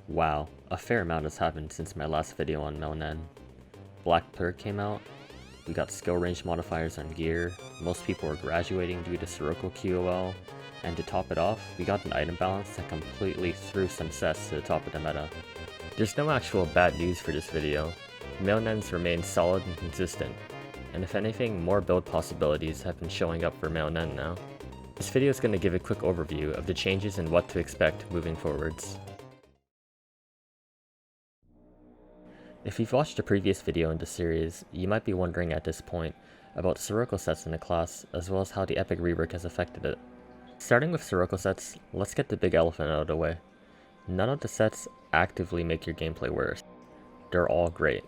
Wow, a fair amount has happened since my last video on Male Nen. Black Plurg came out, we got skill range modifiers on gear, most people were graduating due to Sirocco QOL, and to top it off, we got an item balance that completely threw some sets to the top of the meta. There's no actual bad news for this video. Male Nens remain solid and consistent, and if anything, more build possibilities have been showing up for Male Nen now. This video is going to give a quick overview of the changes and what to expect moving forwards. If you've watched a previous video in the series, you might be wondering at this point about Sirocco sets in the class, as well as how the epic rework has affected it. Starting with Sirocco sets, let's get the big elephant out of the way. None of the sets actively make your gameplay worse. They're all great.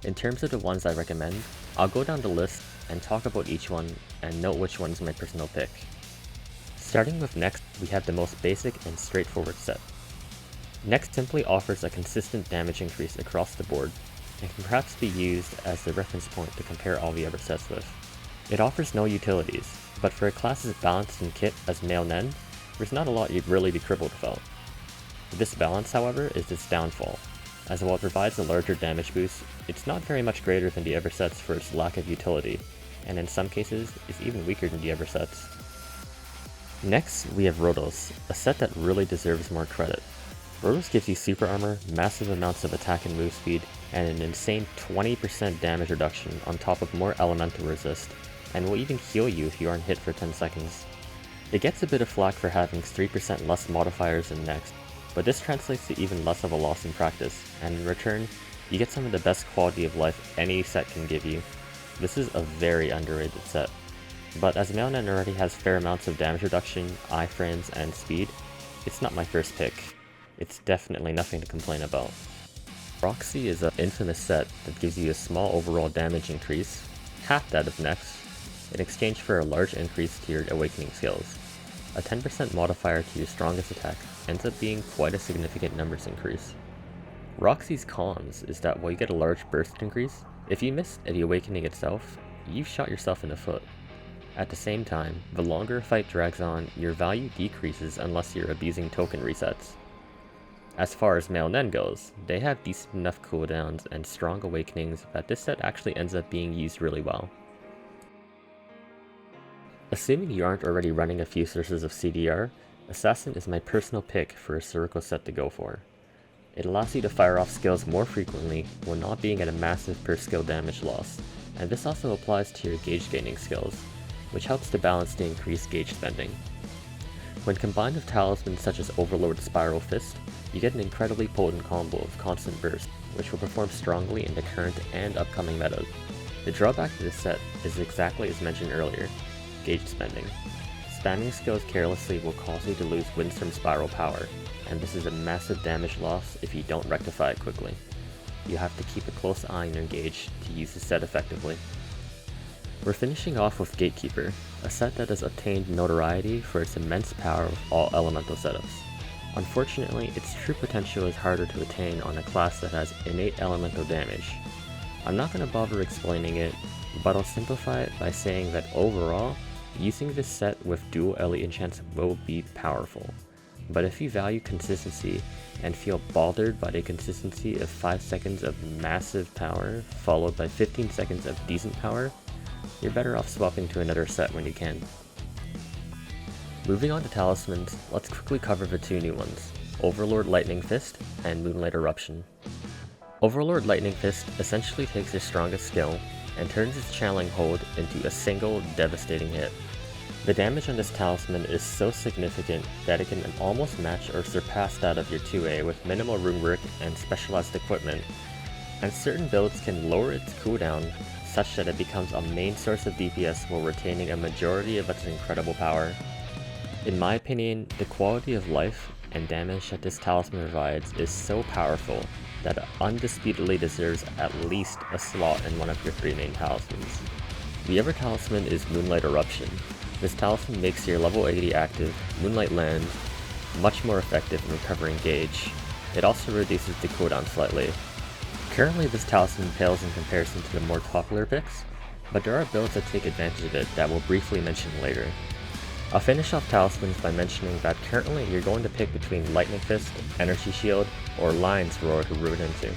In terms of the ones I recommend, I'll go down the list and talk about each one and note which one's my personal pick. Starting with Next, we have the most basic and straightforward set. Next simply offers a consistent damage increase across the board, and can perhaps be used as the reference point to compare all the other sets with. It offers no utilities, but for a class as balanced in kit as Male Nen, there's not a lot you'd really be crippled about. This balance, however, is its downfall, as while it provides a larger damage boost, it's not very much greater than the other sets for its lack of utility, and in some cases, is even weaker than the other sets. Next, we have Rotos, a set that really deserves more credit. Rotos gives you super armor, massive amounts of attack and move speed, and an insane 20% damage reduction on top of more elemental resist, and will even heal you if you aren't hit for 10 seconds. It gets a bit of flack for having 3% less modifiers than Next, but this translates to even less of a loss in practice, and in return, you get some of the best quality of life any set can give you. This is a very underrated set. But as Male Nen already has fair amounts of damage reduction, iframes, and speed, it's not my first pick. It's definitely nothing to complain about. Roxy is an infamous set that gives you a small overall damage increase, half that of Next, in exchange for a large increase to your awakening skills. A 10% modifier to your strongest attack ends up being quite a significant numbers increase. Roxy's cons is that while you get a large burst increase, if you miss at the awakening itself, you've shot yourself in the foot. At the same time, the longer a fight drags on, your value decreases unless you're abusing token resets. As far as Male Nen goes, they have decent enough cooldowns and strong awakenings that this set actually ends up being used really well. Assuming you aren't already running a few sources of CDR, Assassin is my personal pick for a Sirocco set to go for. It allows you to fire off skills more frequently while not being at a massive per skill damage loss, and this also applies to your gauge gaining skills, which helps to balance the increased gauge spending. When combined with talismans such as Overlord Spiral Fist, you get an incredibly potent combo of constant burst, which will perform strongly in the current and upcoming metas. The drawback to this set is exactly as mentioned earlier, gauge spending. Spamming skills carelessly will cause you to lose Windstorm Spiral power, and this is a massive damage loss if you don't rectify it quickly. You have to keep a close eye on your gauge to use the set effectively. We're finishing off with Gatekeeper, a set that has obtained notoriety for its immense power with all elemental setups. Unfortunately, its true potential is harder to attain on a class that has innate elemental damage. I'm not going to bother explaining it, but I'll simplify it by saying that overall, using this set with dual elite enchants will be powerful. But if you value consistency and feel bothered by the consistency of 5 seconds of massive power followed by 15 seconds of decent power, you're better off swapping to another set when you can. Moving on to Talismans, let's quickly cover the two new ones, Overlord Lightning Fist and Moonlight Eruption. Overlord Lightning Fist essentially takes your strongest skill and turns its channeling hold into a single devastating hit. The damage on this talisman is so significant that it can almost match or surpass that of your 2A with minimal rune work and specialized equipment, and certain builds can lower its cooldown such that it becomes a main source of DPS while retaining a majority of its incredible power. In my opinion, the quality of life and damage that this talisman provides is so powerful that it undisputedly deserves at least a slot in one of your 3 main talismans. The other talisman is Moonlight Eruption. This talisman makes your level 80 active Moonlight Land much more effective in recovering gauge. It also reduces the cooldown slightly. Currently this talisman pales in comparison to the more popular picks, but there are builds that take advantage of it that we'll briefly mention later. I'll finish off Talismans by mentioning that currently you're going to pick between Lightning Fist, Energy Shield, or Lion's Roar to root into.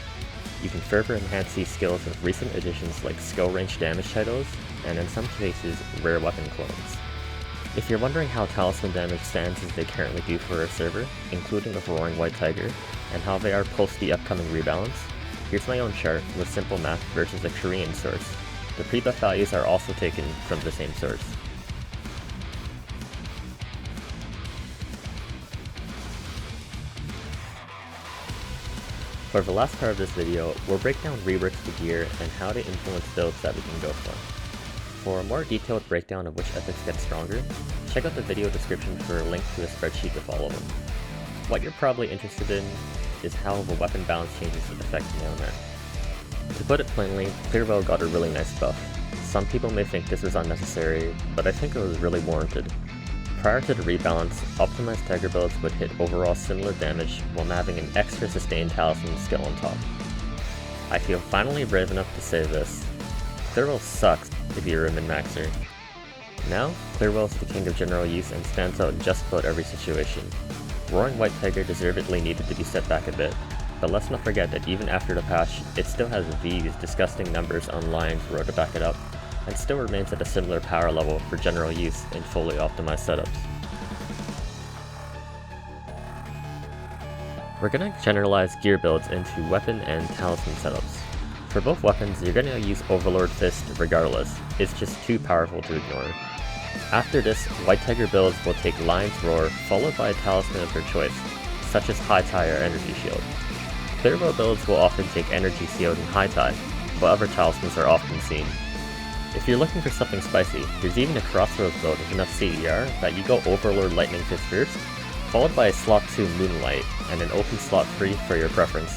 You can further enhance these skills with recent additions like skill range damage titles, and in some cases, rare weapon clones. If you're wondering how Talisman Damage stands as they currently do for our server, including with Roaring White Tiger, and how they are post the upcoming rebalance, here's my own chart with simple math versus a Korean source. The pre-buff values are also taken from the same source. For the last part of this video, we'll break down reworks for gear and how they influence builds that we can go for. For a more detailed breakdown of which epics get stronger, check out the video description for a link to a spreadsheet with all of them. What you're probably interested in is how the weapon balance changes affect Male Nen. To put it plainly, Clearwell got a really nice buff. Some people may think this was unnecessary, but I think it was really warranted. Prior to the rebalance, optimized Tiger builds would hit overall similar damage while having an extra sustained Talisman skill on top. I feel finally brave enough to say this. Clearwell sucks if you're a min-maxer. Now, Clearwell is the king of general use and stands out in just about every situation. Roaring White Tiger deservedly needed to be set back a bit, but let's not forget that even after the patch, it still has these disgusting numbers on Lion's Roar to back it up, and still remains at a similar power level for general use in fully optimized setups. We're going to generalize gear builds into weapon and talisman setups. For both weapons, you're going to use Overlord Fist regardless, it's just too powerful to ignore. After this, White Tiger builds will take Lion's Roar followed by a talisman of their choice, such as High Tie or Energy Shield. Clearwell builds will often take Energy Shield and High Tie, but other talismans are often seen. If you're looking for something spicy, there's even a Crossroads build with enough CDR that you go Overlord Lightning Fist first, followed by a slot 2 Moonlight, and an open slot 3 for your preference.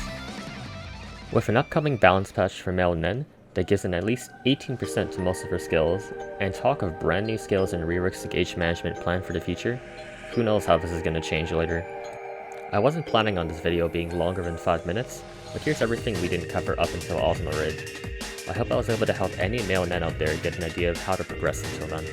With an upcoming balance patch for Male Nen that gives an at least 18% to most of her skills, and talk of brand new skills and reworks to gauge management planned for the future, who knows how this is going to change later. I wasn't planning on this video being longer than 5 minutes, but here's everything we didn't cover up until Ozma raid. I hope I was able to help any Male Nen out there get an idea of how to progress until then.